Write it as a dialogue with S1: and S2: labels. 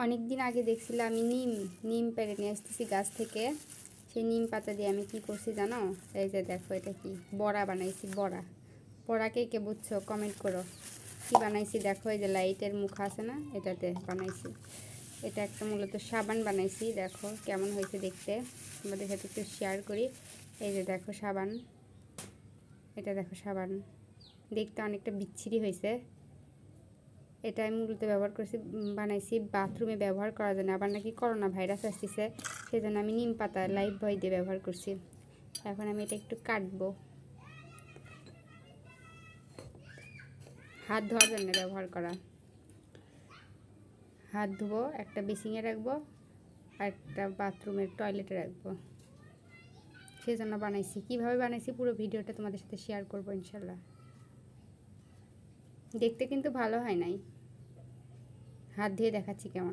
S1: অনেক দিন আগে দেখছিলাম আমি নিম পেড়ে নিয়ে আসতেছি গাছ থেকে। সেই নিম পাতা দিয়ে আমি কি করছি জানো? এই যে দেখো, এটা কি বড়া বানাইছি। বড়া কে কে বুঝছো কমেন্ট করো। কি বানাইছি দেখো, এই যে লাইটের মুখ আছে না, এটাতে বানাইছি। এটা একটা মূলত সাবান বানাইছি, দেখো কেমন হয়েছে দেখতে, তোমাদের সাথে একটু শেয়ার করি। এই যে দেখো সাবান, এটা দেখো সাবান, দেখতে অনেকটা বিচ্ছিরি হয়েছে। এটা আমি মূলত ব্যবহার করছি, বানাইছি বাথরুমে ব্যবহার করার জন্য। আবার নাকি করোনা ভাইরাস আসতেছে, সেই জন্য আমি নিম পাতা লাইফ বয় দিয়ে ব্যবহার করছি। এখন আমি এটা একটু কাটবো, হাত ধোয়ার জন্য ব্যবহার করা। হাত ধুবো, একটা বেসিংয়ে রাখবো আর একটা বাথরুমের টয়লেটে রাখবো, সেই জন্য বানাইছি। কীভাবে বানাইছি পুরো ভিডিওটা তোমাদের সাথে শেয়ার করবো ইনশাল্লাহ। দেখতে কিন্তু ভালো হয় নাই, হাত দিয়ে দেখাচ্ছি কেমন।